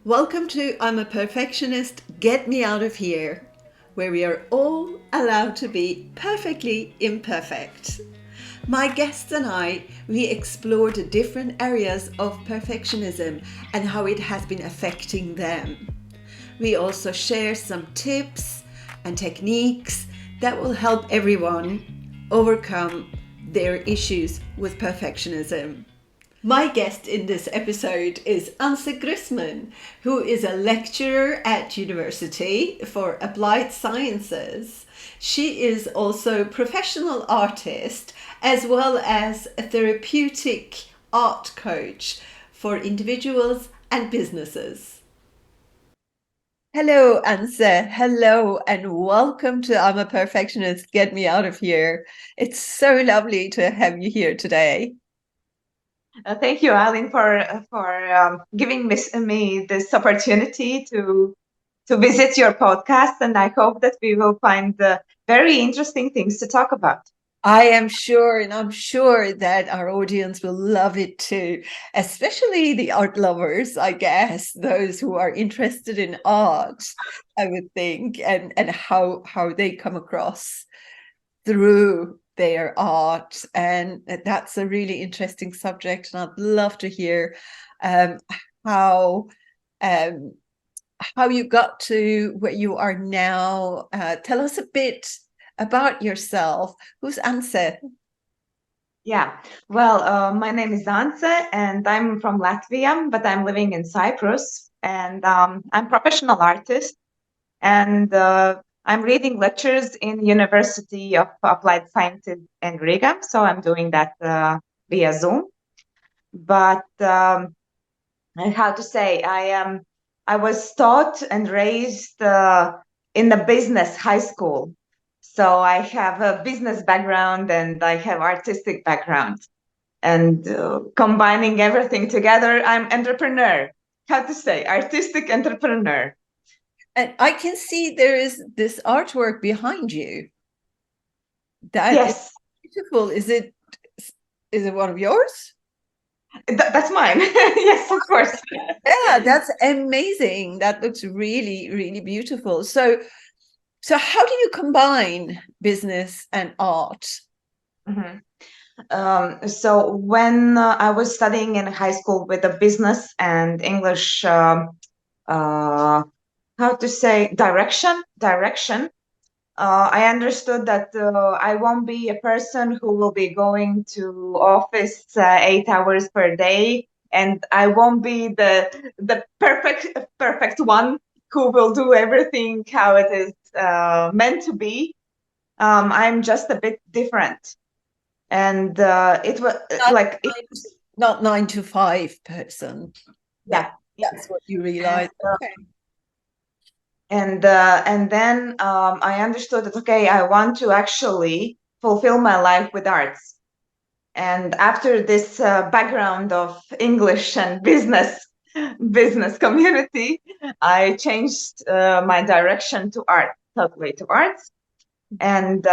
Welcome to I'm a Perfectionist, Get Me Out of Here, where we are all allowed to be perfectly imperfect. My guests and I, we explore the different areas of perfectionism and how it has been affecting them. We also share some tips and techniques that will help everyone overcome their issues with perfectionism. My guest in this episode is Ance Gricmane, who is a lecturer at University for Applied Sciences. She is also a professional artist as well as a therapeutic art coach for individuals and businesses. Hello, Ance. Hello, and welcome to I'm a Perfectionist, Get Me Out of Here. It's so lovely to have you here today. Thank you, Aylin, for giving me this opportunity to visit your podcast, and I hope that we will find very interesting things to talk about. I am sure, and I'm sure that our audience will love it too, especially the art lovers, I guess, those who are interested in art, I would think, and how they come across through their art. And that's a really interesting subject, and I'd love to hear um, how um, how you got to where you are now. Tell us a bit about yourself. Who's Ance? Yeah, well, my name is Ance, and I'm from Latvia, but I'm living in Cyprus, and I'm professional artist, and I'm reading lectures in University of Applied Sciences in Riga, so I'm doing that via Zoom. But how to say, I was taught and raised in the business high school. So I have a business background and I have artistic background. And combining everything together, I'm entrepreneur. How to say, artistic entrepreneur. And I can see there is this artwork behind you. That is Yes, beautiful. Is it one of yours? that's mine. Yes, of course. Yeah, that's amazing. That looks really, really beautiful. So how do you combine business and art? Mhm. So when I was studying in high school with a business and English, uh, how to say, direction, I understood that I won't be a person who will be going to office 8 hours per day, and I won't be the perfect one who will do everything how it is meant to be. I'm just a bit different, and it was Not like not 9 to 5 person. yeah, yeah. That's what you And realize. Okay. and then I understood that okay, I want to actually fulfill my life with arts. And after this background of English and business community, I changed my direction to art, totally to arts. And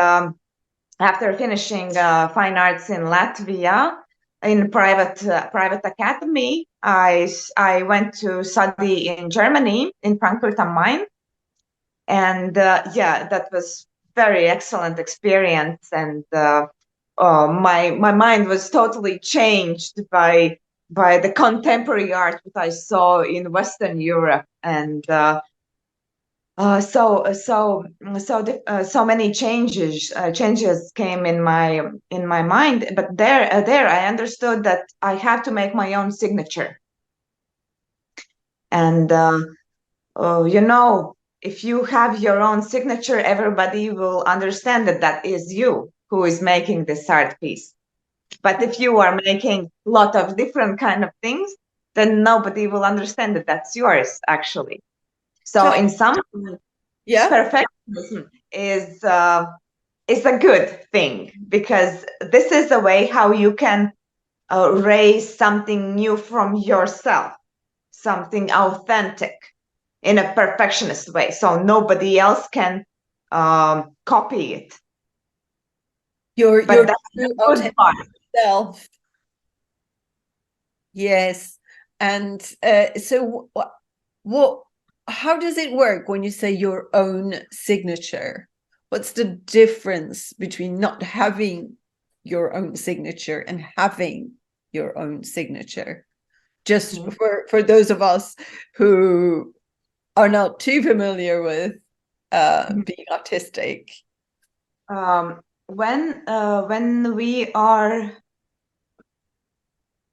after finishing fine arts in Latvia in private academy, I went to study in Germany in Frankfurt am Main, and yeah, that was very excellent experience, and my mind was totally changed by the contemporary art that I saw in Western Europe, and so many changes came in my mind. But there I understood that I have to make my own signature, and you know, if you have your own signature, everybody will understand that that is you who is making this art piece. But if you are making a lot of different kind of things, then nobody will understand that that's yours actually. So So in some, yeah. perfectionism is a good thing, because this is a way how you can raise something new from yourself, something authentic in a perfectionist way, so nobody else can copy it. Your But that's the true good authentic part. self. Yes. And so how does it work when you say your own signature? What's the difference between not having your own signature and having your own signature? Just for those of us who are not too familiar with being autistic. When we are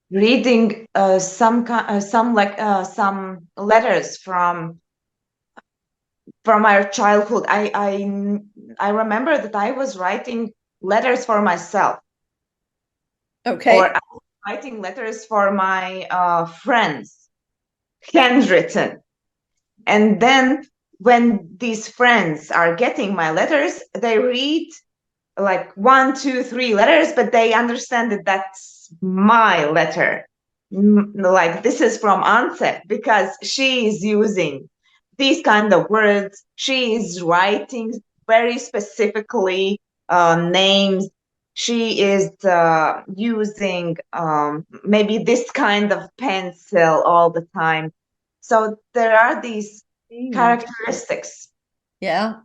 reading some letters from our childhood, I remember that I was writing letters for myself, Okay. or I was writing letters for my friends, handwritten. And then when these friends are getting my letters, they read like 1, 2, 3 letters, but they understand that that's my letter. Like, this is from Ance because she is using these kind of words. She is writing very specifically names. She is using maybe this kind of pencil all the time. So there are these characteristics Yeah.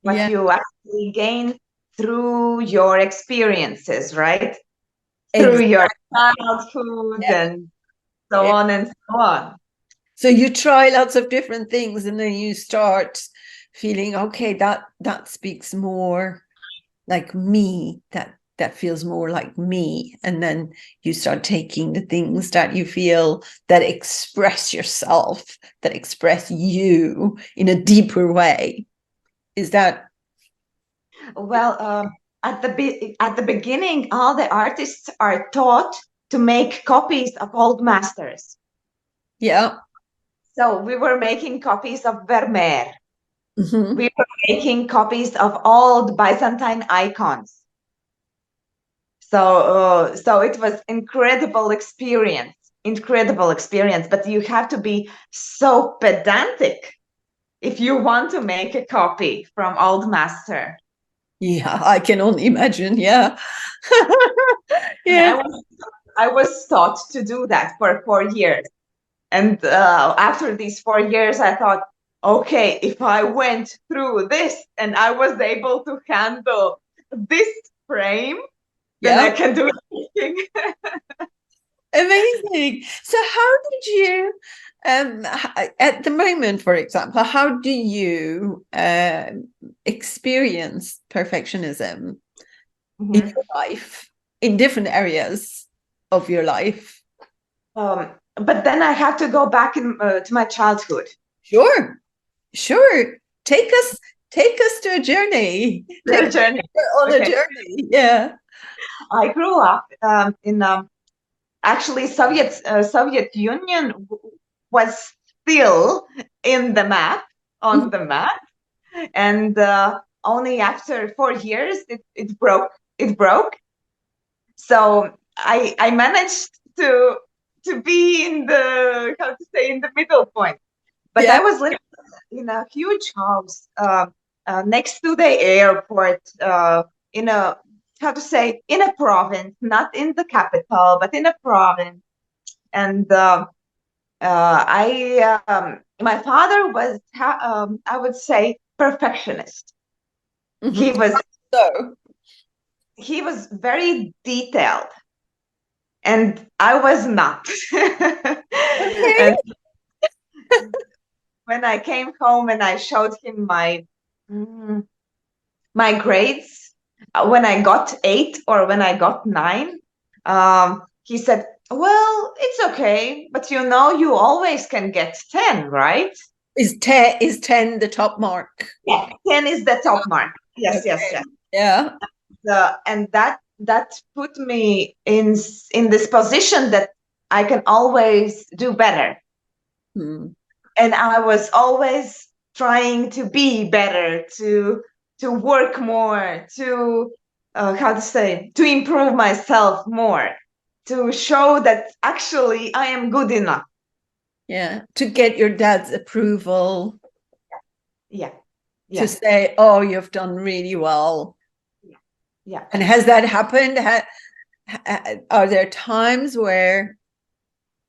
what Yeah. you actually gain through your experiences, right? Through your childhood Yeah. and so Yeah. on and so on. So you try lots of different things and then you start feeling, okay, that speaks more like me, that feels more like me. And then you start taking the things that you feel that express yourself, that express you in a deeper way. Is that? Well, at the beginning, all the artists are taught to make copies of old masters. Yeah. So we were making copies of Vermeer. Mm-hmm. We were making copies of old Byzantine icons. So it was incredible experience, but you have to be so pedantic if you want to make a copy from old master. Yeah, I can only imagine. Yeah. And Yeah. I was taught to do that for 4 years. And after these 4 years, I thought, okay, if I went through this and I was able to handle this frame, then I Yeah. can do anything. Amazing. So how did you at the moment, for example, how do you experience perfectionism in your life, in different areas of your life? But then I have to go back to my childhood. Sure. Sure. Take us to a journey. Take The journey. us on a Okay. journey. Yeah. I grew up in actually Soviet Union was still in the map on the map, and only after 4 years it broke. It broke. So I managed to be in the, how to say, in the middle point. But Yeah. I was living in a huge house next to the airport, in a, how to say, in a province, not in the capital, but in a province. And my father was, I would say, perfectionist. Mhm. He was So, he was very detailed, and I was not. okay. And when I came home and I showed him mm, my grades, when I got 8 or when I got 9, he said, "Well, it's okay, but you always can get 10, right?" Is 10 the top mark? Yeah, 10 is the top mark. Yes, yes, Okay. yes. Yeah. And that put me in this position that I can always do better. Hmm. And I was always trying to be better, to work more, to how to say, to improve myself more, to show that actually I am good enough. Yeah. To get your dad's approval, Yeah, to yeah, say, oh, you've done really well. yeah. And has that happened? Are there times where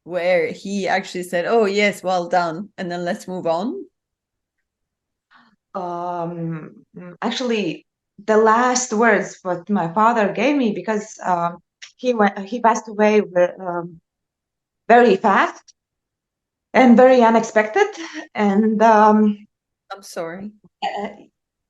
where he actually said, "Oh yes, well done," and then let's move on? Actually, the last words what my father gave me, because he passed away very fast and very unexpected, and I'm sorry. uh,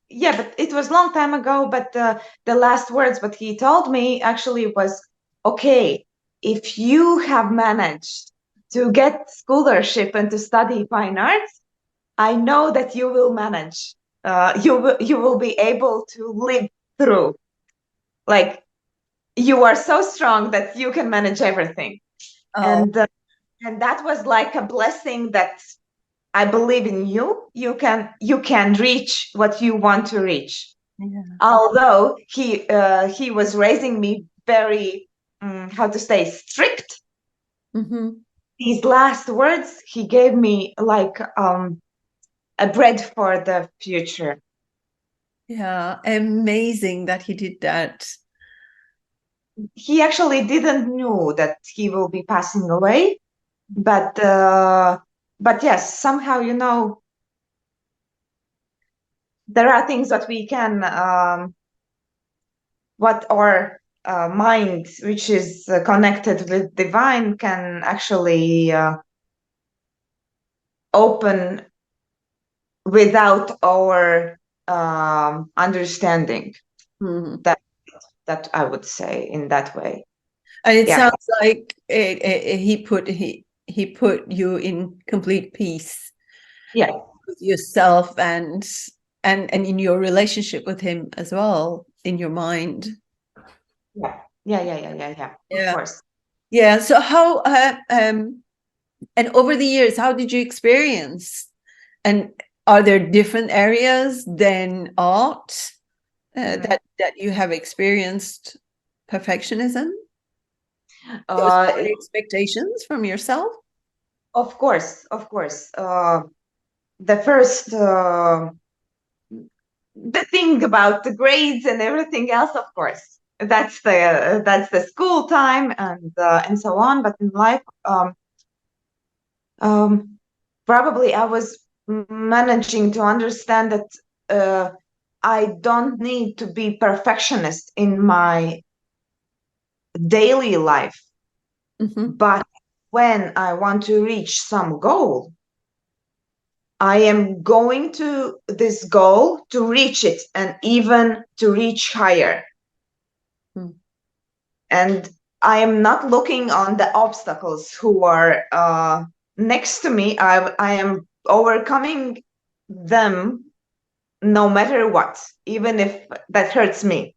yeah, but it was long time ago. But the last words what he told me actually was, okay, if you have managed to get scholarship and to study fine arts, I know that you will manage. You will be able to live through. Like, you are so strong that you can manage everything. Oh, And that was like a blessing, that I believe in you. You can reach what you want to reach. yeah. Although he was raising me very, how to say, strict. Mm-hmm. These last words he gave me like a bread for the future. Yeah, amazing that he did that. He actually didn't know that he will be passing away, but yes, somehow, there are things that we can, what our mind, which is connected with divine, can actually open without our understanding. Mhm. That I would say in that way. And it Yeah, sounds like he put you in complete peace yeah, with yourself and in your relationship with him as well, in your mind. yeah, yeah. Of Yeah. course. Yeah. So how and over the years, how did you experience? And are there different areas than art Mhm. that you have experienced perfectionism? Those Uh, high expectations from yourself? of course, of course. The first, the thing about the grades and everything else, of course, that's the school time, and so on. But in life, um, probably I was managing to understand that I don't need to be perfectionist in my daily life, Mm-hmm. but when I want to reach some goal, I am going to this goal to reach it, and even to reach higher. Mm. And I am not looking on the obstacles who are next to me. I am overcoming them no matter what, even if that hurts me.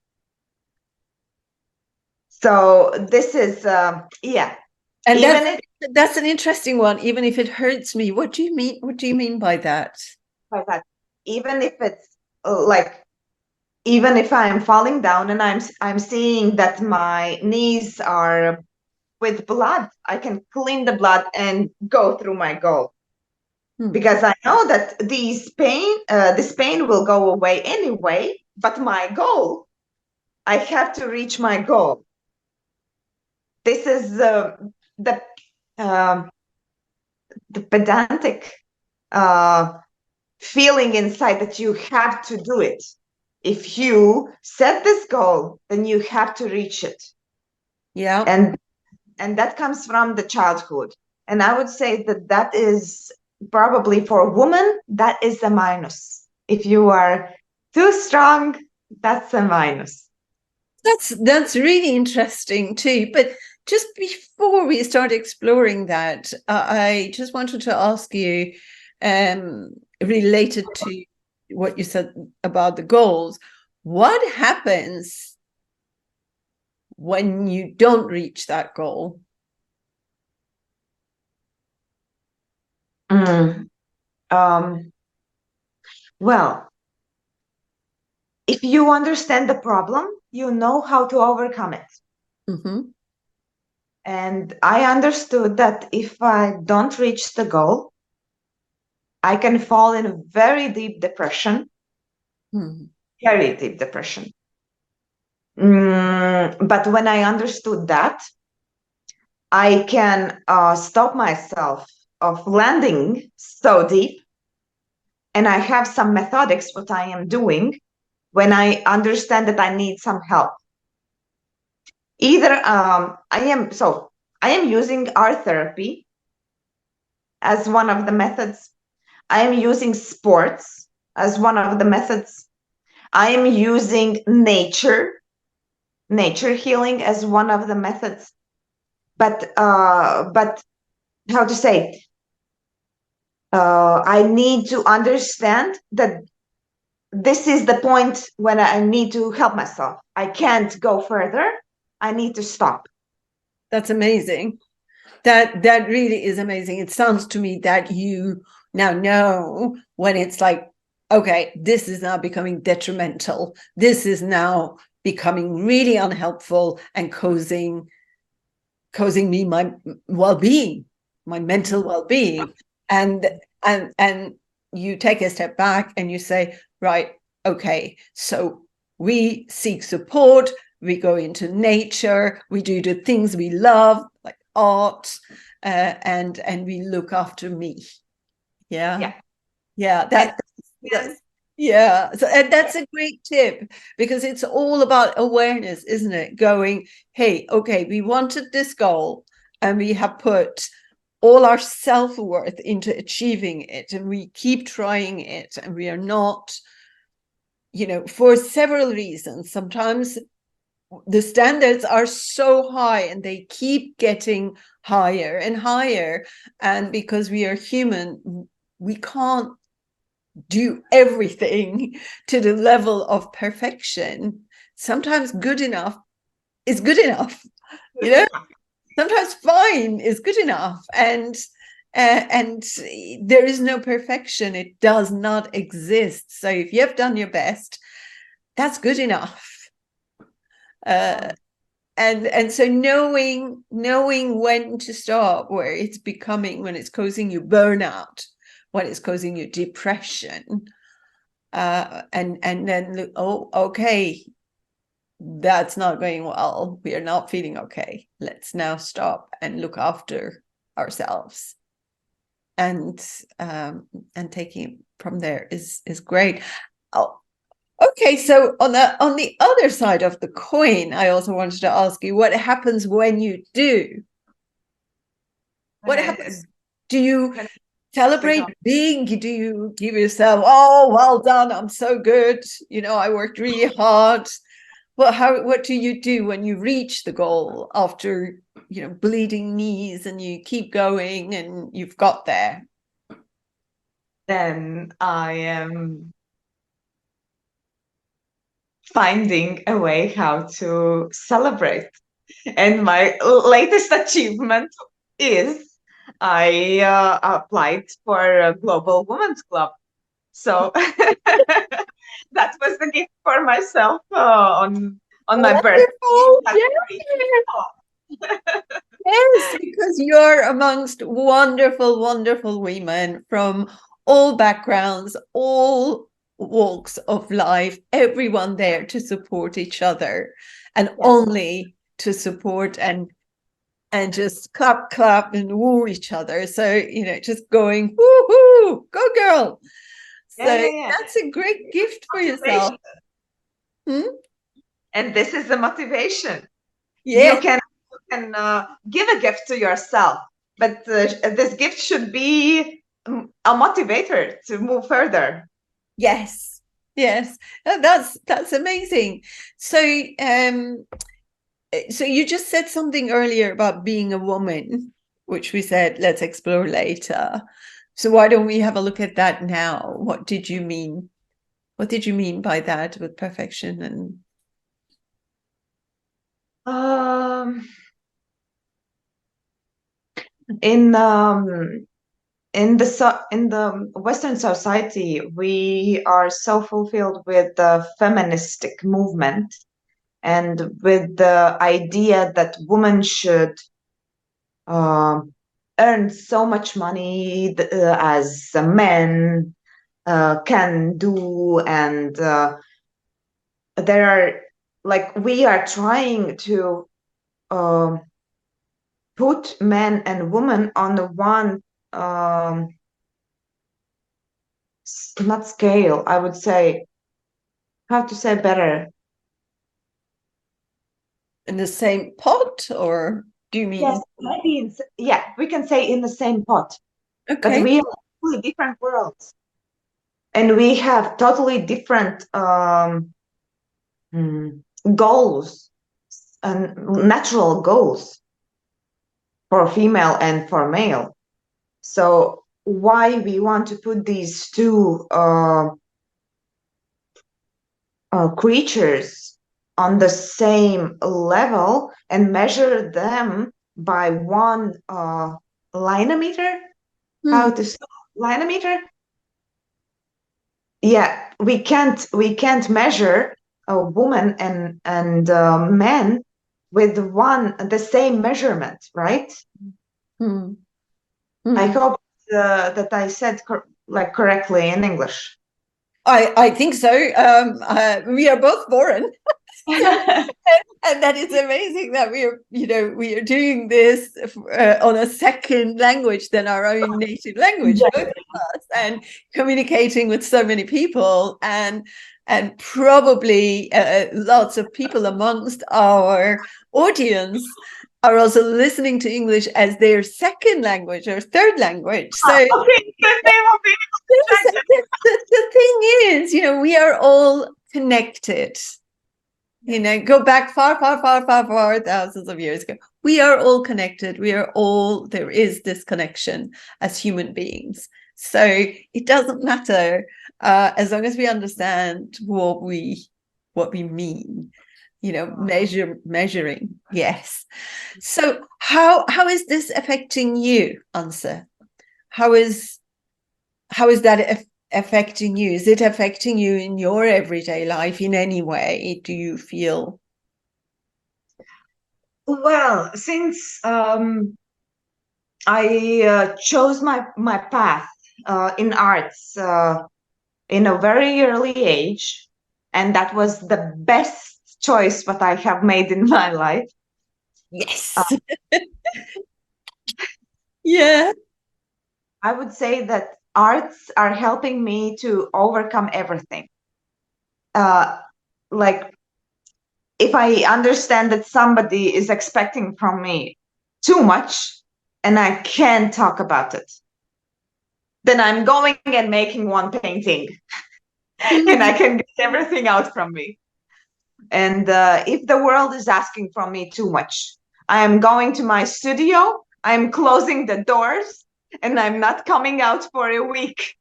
So this is, yeah, And even if that's an interesting one. Even if it hurts me, what do you mean? What do you mean by that? like that, even if it's like, even if I'm falling down and I'm seeing that my knees are with blood, I can clean the blood and go through my goal, Hmm. because I know that this pain will go away anyway. But my goal, I have to reach my goal. This is the um the pedantic uh, feeling inside, that you have to do it. If you set this goal, then you have to reach it, Yeah. and that comes from the childhood. And I would say that that is probably, for a woman, that is a minus. If you are too strong, that's a minus. That's really interesting too. But just before we start exploring that, I just wanted to ask you, related to what you said about the goals, what happens when you don't reach that goal? Mm. Um, well, if you understand the problem, you know how to overcome it. Mm-hmm. And I understood that if I don't reach the goal, I can fall in a very deep depression, Mm-hmm. very deep depression. But when I understood that, I can stop myself of landing so deep, and I have some methodics what I am doing when I understand that I need some help. Either I am using art therapy as one of the methods. I am using sports as one of the methods. I am using nature healing as one of the methods. But how to say? I need to understand that this is the point when I need to help myself. I can't go further. I need to stop. That's amazing. That really is amazing. It sounds to me that you now know when it's like, okay, this is now becoming detrimental. This is now becoming really unhelpful and causing me my well-being, my mental well-being. And you take a step back and you say, right, okay, so we seek support, we go into nature, we do the things we love, like art, and we look after me. Yeah. Yeah, so, and that's a great tip, because it's all about awareness, isn't it? Going, hey, okay, we wanted this goal and we have put all our self-worth into achieving it, and we keep trying it, and we are not, for several reasons. Sometimes the standards are so high and they keep getting higher and higher, and because we are human, we can't do everything to the level of perfection. Sometimes good enough is good enough, sometimes fine is good enough, and there is no perfection. It does not exist. So if you have done your best, that's good enough. And so knowing when to stop, where it's becoming, when it's causing you burnout, when it's causing you depression, and then look, oh, okay, that's not going well, we are not feeling okay, let's now stop and look after ourselves, and taking from there is great. Oh, okay, so on the other side of the coin, I also wanted to ask you, what happens when you do? What happens? Do you celebrate big? Do you give yourself, oh, well done, I'm so good, I worked really hard? Well, what do you do when you reach the goal after, bleeding knees, and you keep going and you've got there? Then I am finding a way how to celebrate. And my latest achievement is I applied for a Global Women's Club. So that was the gift for myself on my birthday. Wonderful. Yes, because you're amongst wonderful, wonderful women from all backgrounds, all walks of life, everyone there to support each other, and only to support and just clap and woo each other. So, just going, woohoo, go girl. So that's a great gift for yourself. And this is the motivation. Yeah. You can give a gift to yourself, but this gift should be a motivator to move further. Yes. That's amazing. So so you just said something earlier about being a woman, which we said let's explore later. So why don't we have a look at that now? What did you mean? What did you mean by that with perfection? And in the Western society, we are so fulfilled with the feministic movement and with the idea that women should earn so much money as men can do, and there are, like, we are trying to put men and women on the one, not scale, I would say, how to say better? In the same pot, or do you mean? Yes, maybe, yeah, we can say in the same pot, but Okay. we are totally different worlds. And we have totally different goals and natural goals for female and for male. So why we want to put these two creatures on the same level and measure them by one linemeter? How to say linemeter? Yeah, we can't measure a woman and men with the same measurement, right? Hmm. I Hmm. hope that I said correctly in English. I think so. We are both foreign. So, and that is amazing that we are doing this on a second language than our own native language, both Exactly. of us, and communicating with so many people, and probably lots of people amongst our audience are also listening to English as their second language or third language. So Okay, then they will be yes, able to the thing is, we are all connected. Go back far, far, far, far, far, thousands of years ago. We are all connected. There is this connection as human beings. So it doesn't matter as long as we understand what we mean, measuring. Yes. So how is this affecting you, Ansa? How is that affecting you? Is it affecting you in your everyday life in any way? Do you feel? Well, since I chose my path in arts in a very early age, and that was the best choice what I have made in my life. Yes. Yeah. I would say that arts are helping me to overcome everything. Like if I understand that somebody is expecting from me too much and I can't talk about it, then I'm going and making one painting and I can get everything out from me. And if the world is asking from me too much, I am going to my studio, I'm closing the doors, and I'm not coming out for a week.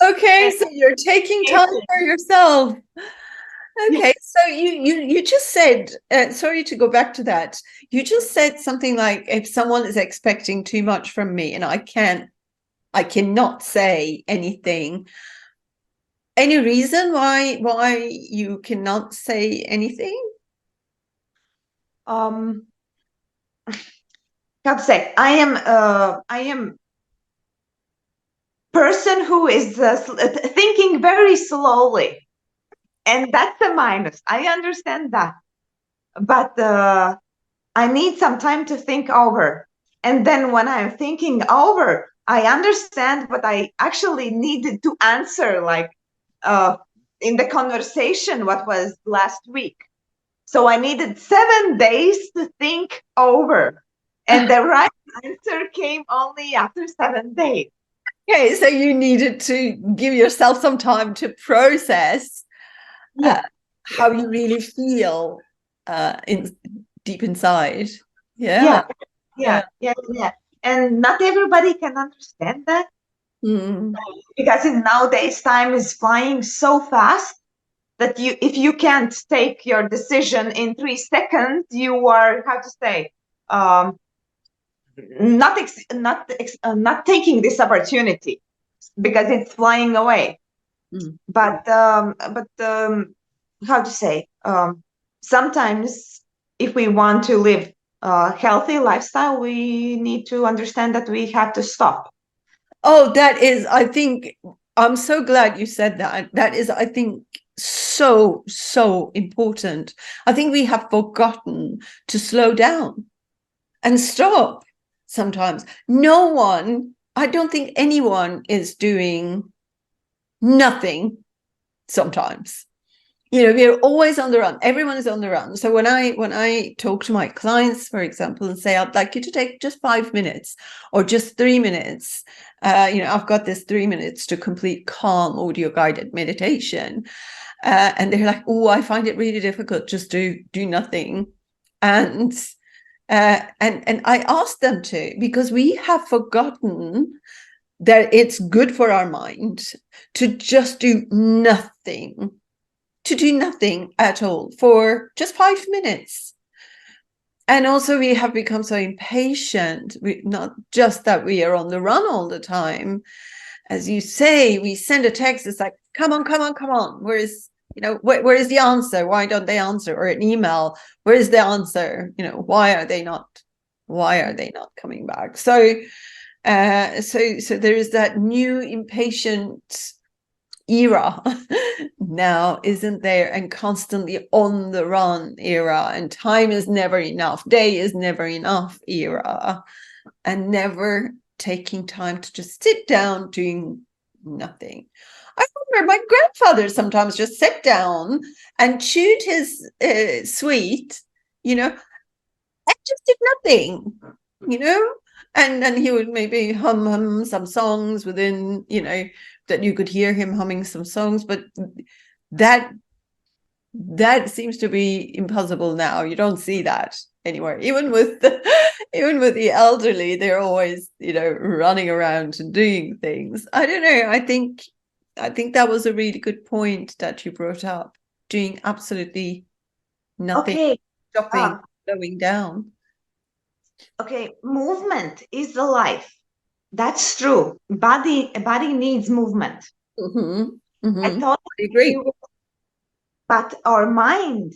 Okay, so you're taking time for yourself. Okay, Yes. so you just said, sorry to go back to that. You just said something like, if someone is expecting too much from me and I cannot say anything. Any reason why you cannot say anything? Um, how to say? I am person who is thinking very slowly, and that's a minus. I understand that, but I need some time to think over. And then when I'm thinking over, I understand what I actually needed to answer, like uh, in the conversation, what was last week. So I needed 7 days to think over. And the right answer came only after 7 days. Okay, so you needed to give yourself some time to process Yeah. how you really feel in deep inside. Yeah. Yeah. Yeah. Yeah. Yeah. And not everybody can understand that Mm. because in nowadays time is flying so fast that if you can't take your decision in 3 seconds, you are, how to say, um, not taking this opportunity because it's flying away. Mm. But how to say, sometimes if we want to live a healthy lifestyle, we need to understand that we have to stop. Oh, I think, I'm so glad you said that. That is, I think, so, so important. I think we have forgotten to slow down. and stop sometimes. No one, I don't think anyone is doing nothing sometimes. You know, we're always on the run. Everyone is on the run. So when I talk to my clients, for example, and say, I'd like you to take just 5 minutes or just 3 minutes, I've got this 3 minutes to complete calm audio guided meditation. And they're like, oh, I find it really difficult just to do nothing. And I ask them to, because we have forgotten that it's good for our mind to just do nothing, to do nothing at all for just 5 minutes. And also we have become so impatient, not just that we are on the run all the time. As you say, we send a text, it's like, come on, come on, come on. Where is the answer? Why don't they answer? Or an email, where is the answer? Why are they not coming back? So there is that new impatient era now, isn't there? And constantly on the run era, and time is never enough, day is never enough era, and never taking time to just sit down doing nothing. I remember my grandfather sometimes just sat down and chewed his sweet, and just did nothing, and then he would maybe hum some songs within, that you could hear him humming some songs, but that seems to be impossible now. You don't see that anywhere. Even with the elderly, they're always, running around and doing things. I don't know. I think that was a really good point that you brought up. Doing absolutely nothing, Okay. stopping, slowing down. Okay, movement is the life. That's true. Body needs movement. Mm-hmm. I Mm-hmm. totally I agree. agree. But our mind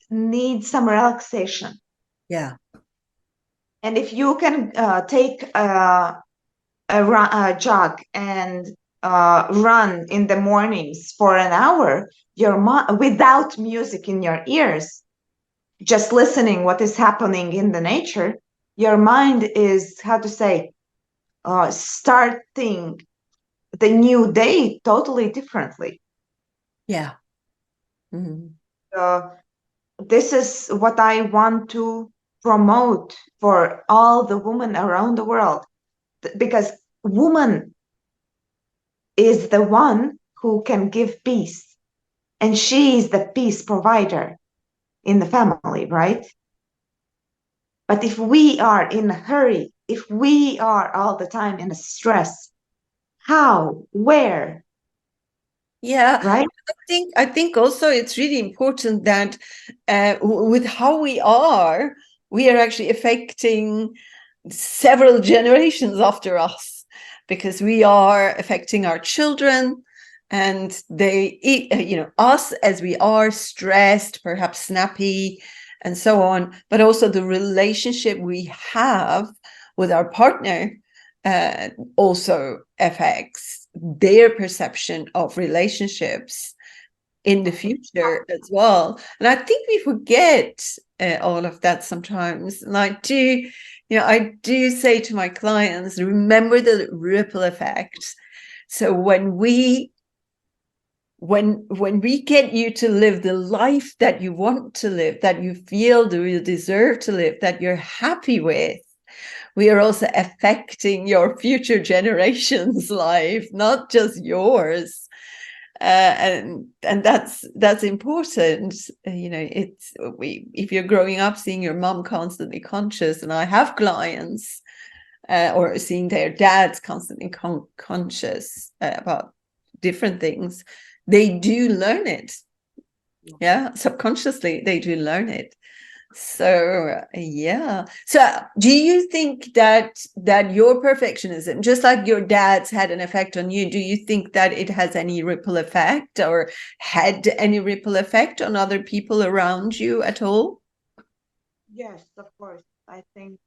needs some relaxation. Yeah. And if you can take a jog and run in the mornings for an hour, without music in your ears, just listening what is happening in the nature, your mind is, how to say, starting the new day totally differently. Yeah. Mm-hmm. Uh, this is what I want to promote for all the women around the world, because woman is the one who can give peace, and she is the peace provider in the family, right? But if we are in a hurry, if we are all the time in a stress, how, where, Yeah, right? I think also it's really important that with how we are actually affecting several generations after us, because we are affecting our children, and they, us as we are stressed, perhaps snappy, and so on, but also the relationship we have with our partner also affects their perception of relationships in the future as well. And I think we forget all of that sometimes. And I do say to my clients, remember the ripple effect. So when we get you to live the life that you want to live, that you feel that you deserve to live, that you're happy with, we are also affecting your future generations' life, not just yours. And that's important. If you're growing up seeing your mom constantly conscious, and I have clients or seeing their dads constantly conscious about different things, they do learn it. Yeah, subconsciously they do learn it. So yeah. So do you think that your perfectionism, just like your dad's had an effect on you, do you think that it has any ripple effect, or had any ripple effect on other people around you at all? Yes, of course. I think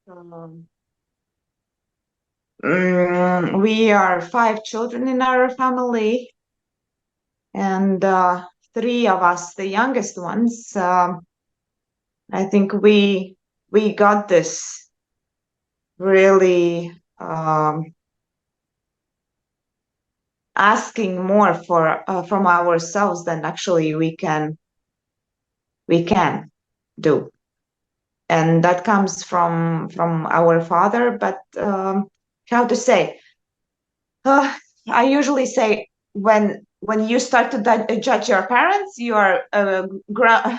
we are 5 children in our family, and three of us, the youngest ones, I think we got this. really asking more for from ourselves than actually we can do, and that comes from our father. But how to say? I usually say when you start to judge your parents, you are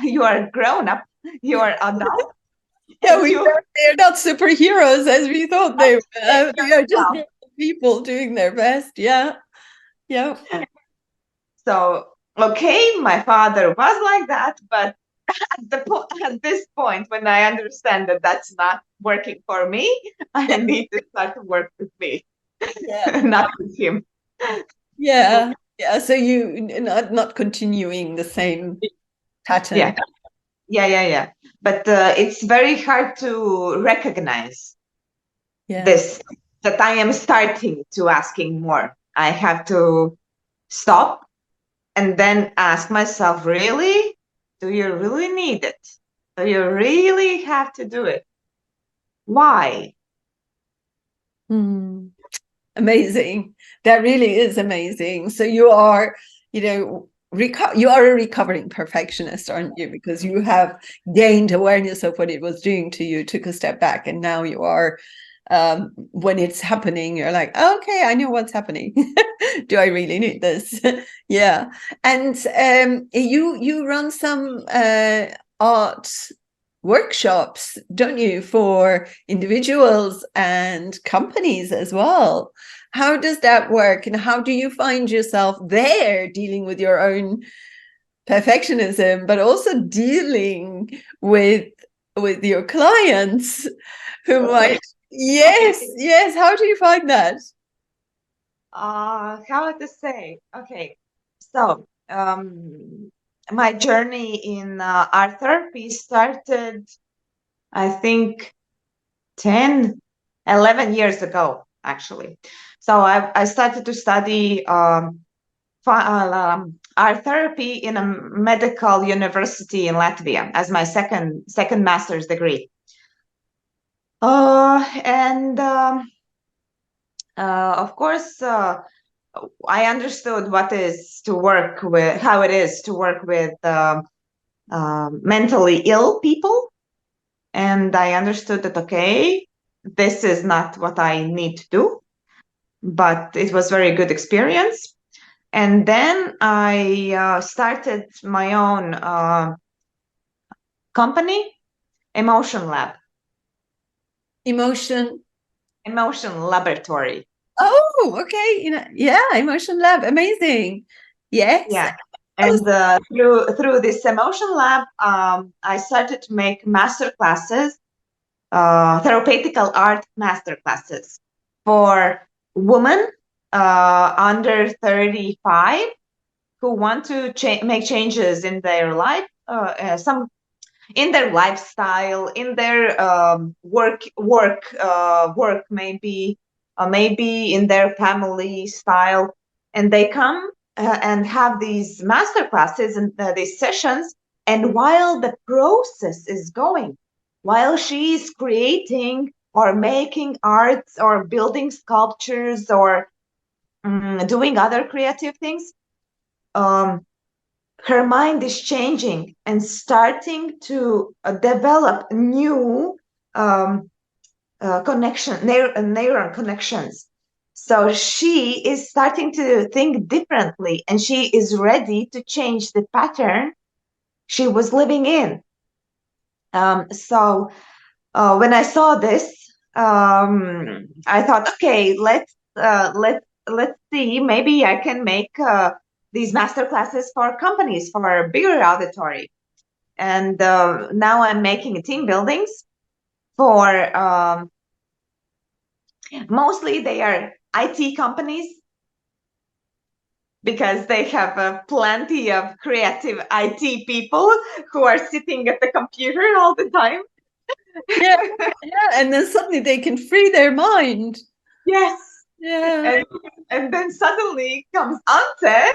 you are grown up, you are adult, Yeah, and you they're not superheroes as we thought they were. They are just yourself. normal people doing their best. Yeah. Yeah. So okay, my father was like that, but at this point, when I understand that that's not working for me, I need to start to work with me, Yeah. not with him. Yeah. Yeah. So you not continuing the same Yeah, pattern. yeah. But it's very hard to recognize Yeah. this, that I am starting to asking more. I have to stop and then ask myself, really? Do you really need it? Do you really have to do it? Why? Hmm. Amazing. That really is amazing. So you are, you are a recovering perfectionist, aren't you? Because you have gained awareness of what it was doing to you, took a step back, and now you are, when it's happening, you're like, okay, I know what's happening. Do I really need this? Yeah. And you run some art workshops, don't you, for individuals and companies as well? How does that work, and how do you find yourself there dealing with your own perfectionism, but also dealing with your clients who might? Yes, how do you find that? How to say? Okay, so my journey in art therapy started, I think, 10, 11 years ago, actually. So I started to study art therapy in a medical university in Latvia as my second master's degree. And of course, I understood what is to work with, how it is to work with mentally ill people, and I understood that okay, this is not what I need to do, but it was very good experience. And then I started my own company, Emotion Lab, Emotion. Emotion Laboratory. Oh, okay. Yeah, Emotion Lab. Amazing. Yes. Yeah. And through this Emotion Lab, I started to make master classes, therapeutical art master classes for women under 35 who want to make changes in their life, some in their lifestyle, in their work, maybe in their family style, and they come and have these master classes and these sessions. And while the process is going, while she's creating or making arts or building sculptures or doing other creative things, um, her mind is changing and starting to develop new neuron connections. So she is starting to think differently, and she is ready to change the pattern she was living in. So when I saw this, I thought, okay, let's see. Maybe I can make these master classes for companies for a bigger auditory. And now I'm making team buildings for mostly they are IT companies because they have plenty of creative IT people who are sitting at the computer all the time. Yeah, yeah. And then suddenly they can free their mind. Yes. Yeah. And then suddenly comes Ante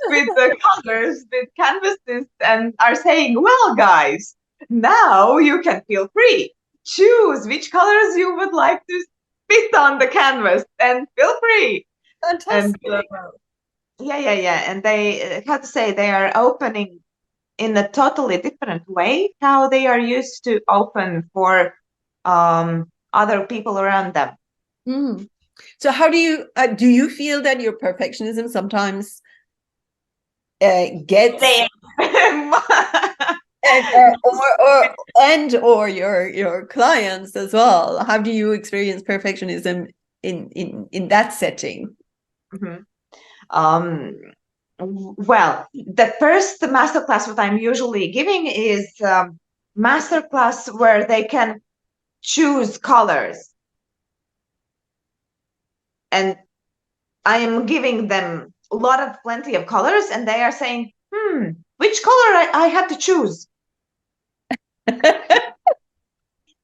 with the colors, with canvases, and are saying, well, guys, now you can feel free. choose which colors you would like to spit on the canvas, and feel free. And Fantastic. yeah. And they, how to say, they are opening in a totally different way how they are used to open for other people around them. Mm. So how do you feel that your perfectionism sometimes gets They or your clients as well? How do you experience perfectionism in that setting? Mhm. Well, the first masterclass what I'm usually giving is masterclass where they can choose colors, and I am giving them a lot of plenty of colors, and they are saying, which color I have to choose?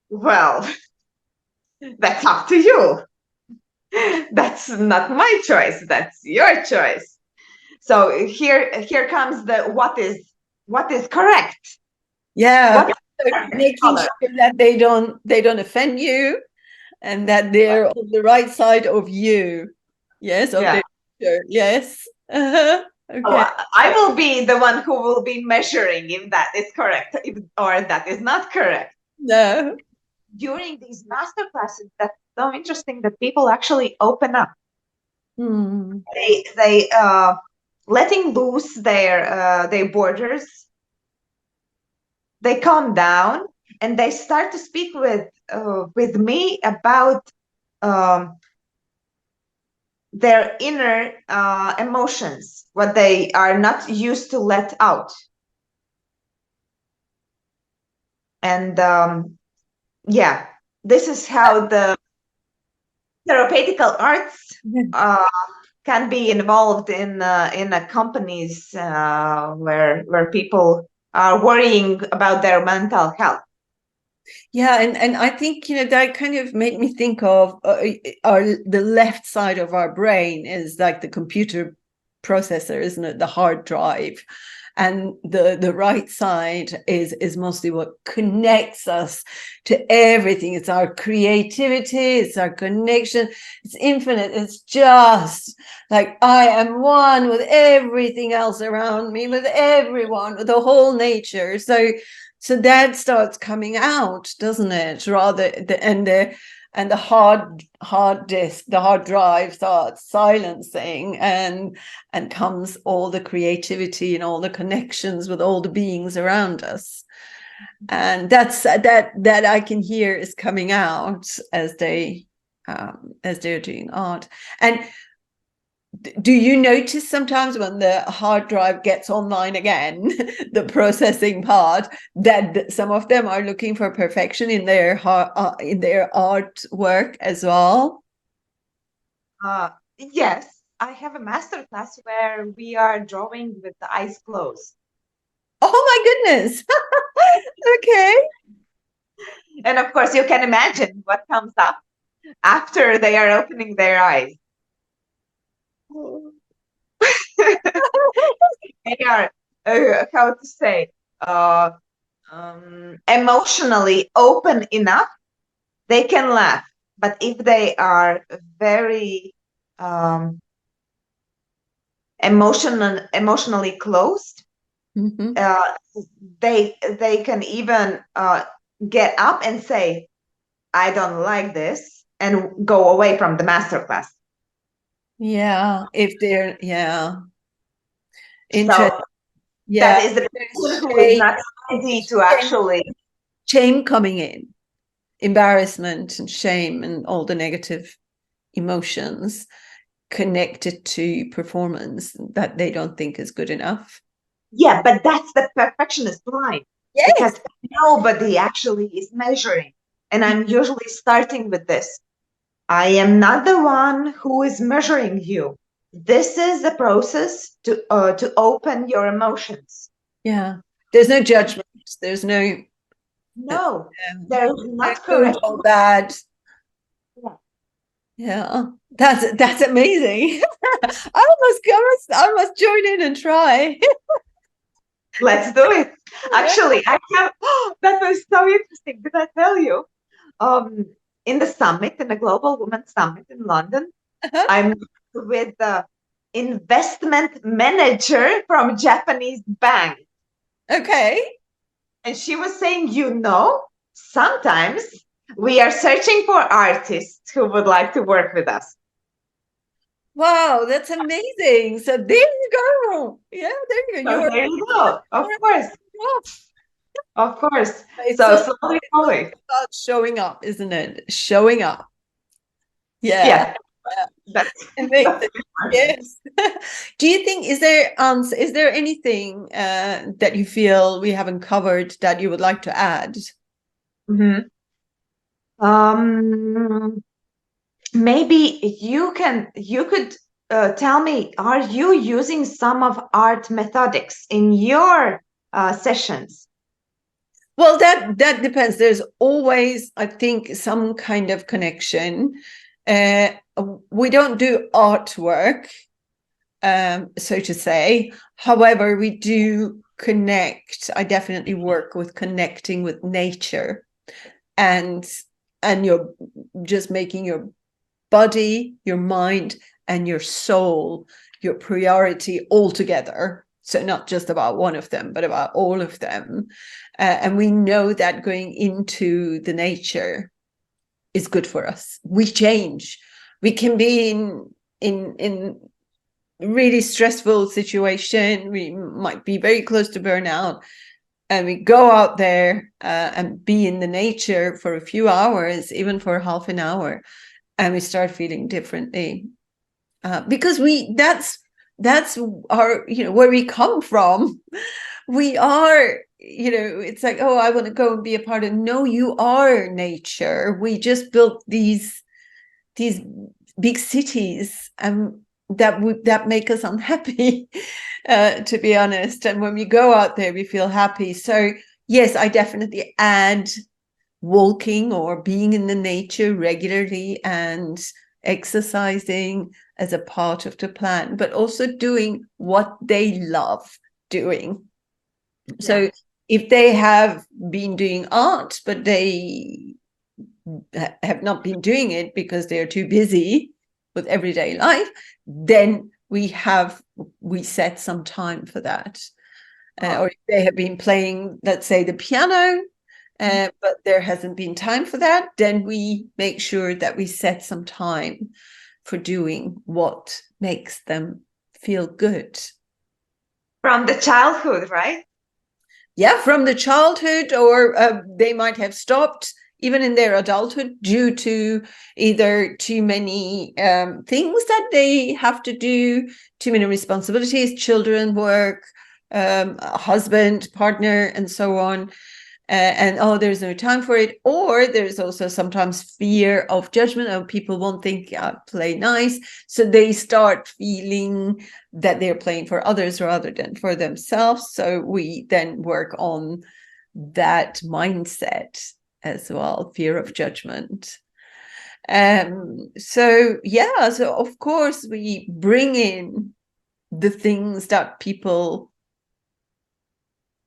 Well, that's up to you. That's not my choice. That's your choice. So here comes the what is correct. Yeah, What so making color? sure that they don't offend you and that they're on the right side of you. Yes, of Yeah. the yes. Uh-huh. So Okay. I will be the one who will be measuring if that is correct or that is not correct. No. During these master classes, that's so interesting that people actually open up. Hmm. They letting loose their borders. They calm down and they start to speak with me about um, their inner emotions, what they are not used to let out. And yeah, this is how the therapeutical arts uh, can be involved in a companies where people are worrying about their mental health. Yeah, and I think that kind of made me think of the left side of our brain is like the computer processor, isn't it? The hard drive, and the right side is mostly what connects us to everything. It's our creativity, it's our connection, it's infinite. It's just like I am one with everything else around me, with everyone, with the whole nature. So that starts coming out, doesn't it? Rather, the hard disk, the hard drive starts silencing, and comes all the creativity and all the connections with all the beings around us. And that I can hear is coming out as they're doing art. And do you notice sometimes when the hard drive gets online again, the processing part, that some of them are looking for perfection in their artwork as well? Yes, I have a master class where we are drawing with the eyes closed. Oh my goodness. Okay. And of course, you can imagine what comes up after they are opening their eyes. They are, how to say, emotionally open enough, they can laugh. But if they are very emotionally closed, Mm-hmm. uh, they can even get up and say, "I don't like this," and go away from the masterclass. Yeah, if they're interesting. So that Yeah, is the there's person who is not easy to shame, actually. shame coming in, embarrassment and shame and all the negative emotions connected to performance that they don't think is good enough. Yeah, but that's the perfectionist line Yes. because nobody actually is measuring. And I'm usually starting with this. I am not the one who is measuring you. This is the process to open your emotions. Yeah. There's no judgment. There's no No, there is not good correct. or bad. Yeah. Yeah. That's amazing. I must join in and try. Let's do it. Actually, I have. That was so interesting. Did I tell you? in the summit, in the Global Women's Summit in London. Uh-huh. I'm with the investment manager from Japanese bank. Okay. And she was saying, sometimes we are searching for artists who would like to work with us. Wow, that's amazing. So there you go. Yeah, there you go. So there you go. Of course. Of course. It's So all, slowly, it's all slowly. about showing up, isn't it? Showing up. Yeah. Yeah. That's Amazing. Yes. Do you think is there anything that you feel we haven't covered that you would like to add? Mhm. Maybe you could tell me, are you using some of art methodics in your sessions? Well, that depends. There's always, I think, some kind of connection. Uh, we don't do artwork, so to say. However, we do connect. I definitely work with connecting with nature and you're just making your body, your mind, and your soul your priority altogether. So not just about one of them, but about all of them. And we know that going into the nature is good for us. We change. We can be in really stressful situation. We might be very close to burnout, and we go out there and be in the nature for a few hours, even for half an hour, and we start feeling differently. Because that's our, where we come from. We are, it's like, oh, I want to go and be a part of. No, you are nature. We just built these big cities, and that make us unhappy, to be honest. And when we go out there, we feel happy. So yes, I definitely add walking or being in the nature regularly and exercising as a part of the plan, but also doing what they love doing. So if they have been doing art, but they have not been doing it because they're too busy with everyday life, then we set some time for that. Or if they have been playing, let's say, the piano, but there hasn't been time for that, then we make sure that we set some time for doing what makes them feel good. From the childhood, right? Yeah, from the childhood, or they might have stopped even in their adulthood due to either too many things that they have to do, too many responsibilities, children, work, husband, partner, and so on. And there's no time for it. Or there's also sometimes fear of judgment. Oh, people won't think I play nice, so they start feeling that they're playing for others rather than for themselves. So we then work on that mindset as well, fear of judgment. So of course we bring in the things that people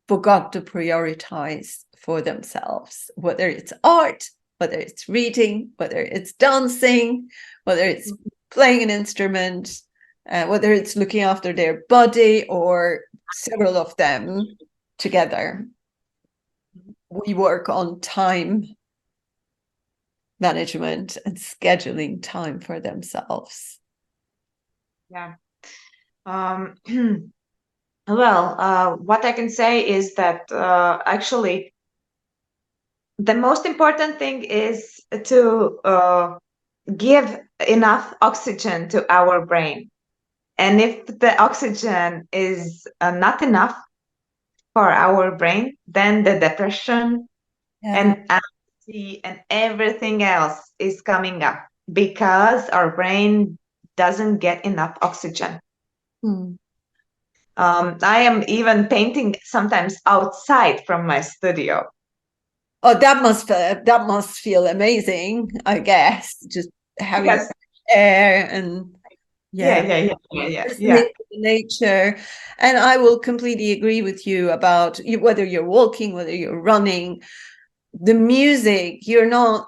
forgot to prioritize for themselves, whether it's art, whether it's reading, whether it's dancing, whether it's playing an instrument, whether it's looking after their body, or several of them together. We work on time management and scheduling time for themselves. Yeah. Well, what I can say is that actually the most important thing is to give enough oxygen to our brain. And if the oxygen is not enough for our brain, then the depression and anxiety and everything else is coming up because our brain doesn't get enough oxygen. I am even painting sometimes outside from my studio. Oh, that must feel amazing, I guess. Just having Because air and yeah. listening to the nature. And I will completely agree with you about whether you're walking, whether you're running, the music. You're not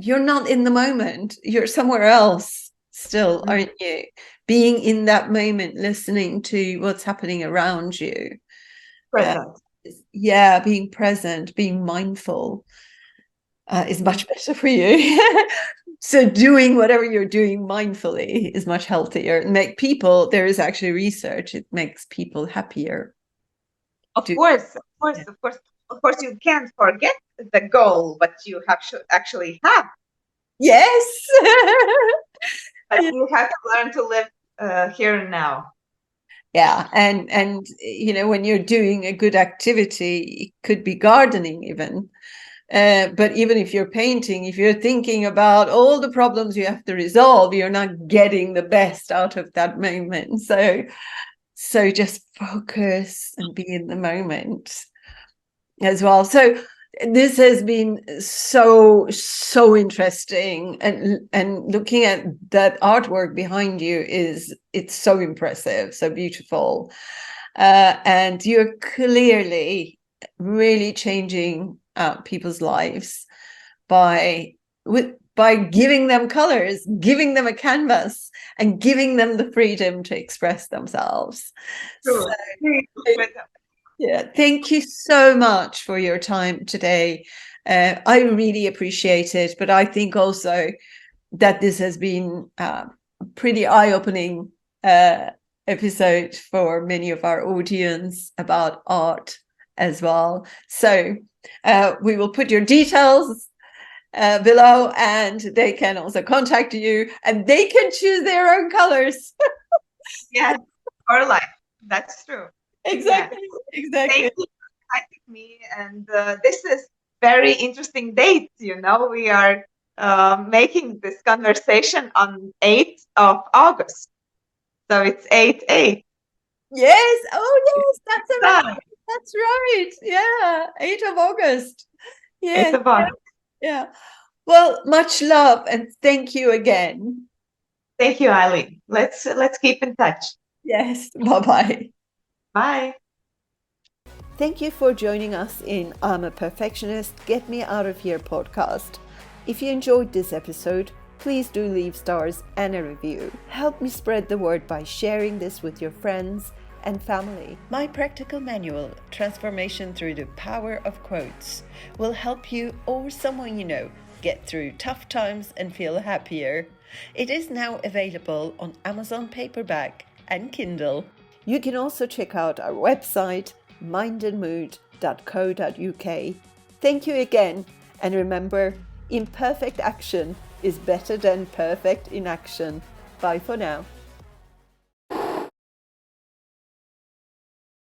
you're not in the moment. You're somewhere else still, aren't you? Being in that moment, listening to what's happening around you. Present. Being present, being mindful is much better for you. So doing whatever you're doing mindfully is much healthier. There is actually research, it makes people happier. Of course, you can't forget the goal, but you have actually have. Yes. But you have to learn to live here and now. Yeah, and when you're doing a good activity, it could be gardening even. But even if you're painting, if you're thinking about all the problems you have to resolve, you're not getting the best out of that moment. So just focus and be in the moment as well. So this has been so interesting, and looking at that artwork behind you it's so impressive, so beautiful, and you're clearly really changing people's lives by giving them colors, giving them a canvas, and giving them the freedom to express themselves. True. So, yeah, thank you so much for your time today. I really appreciate it, but I think also that this has been a pretty eye-opening episode for many of our audience about art as well. So we will put your details below, and they can also contact you, and they can choose their own colors. Yes, or life. That's true. Exactly. Yeah. Exactly. Thank you for inviting me, and this is very interesting date. We are making this conversation on 8th of August, so it's 8/8. Yes. Oh, yes. That's Done. right. That's right. Yeah. 8th of August. 8th Yes. of August. Yeah. Well, much love, and thank you again. Thank you, Aylin. Let's keep in touch. Yes. Bye-bye. Bye. Thank you for joining us in I'm a Perfectionist, Get Me Out of Here podcast. If you enjoyed this episode, please do leave stars and a review. Help me spread the word by sharing this with your friends and family. My practical manual, Transformation Through the Power of Quotes, will help you or someone you know get through tough times and feel happier. It is now available on Amazon paperback and Kindle. You can also check out our website, mindandmood.co.uk. Thank you again, and remember, imperfect action is better than perfect inaction. Bye for now.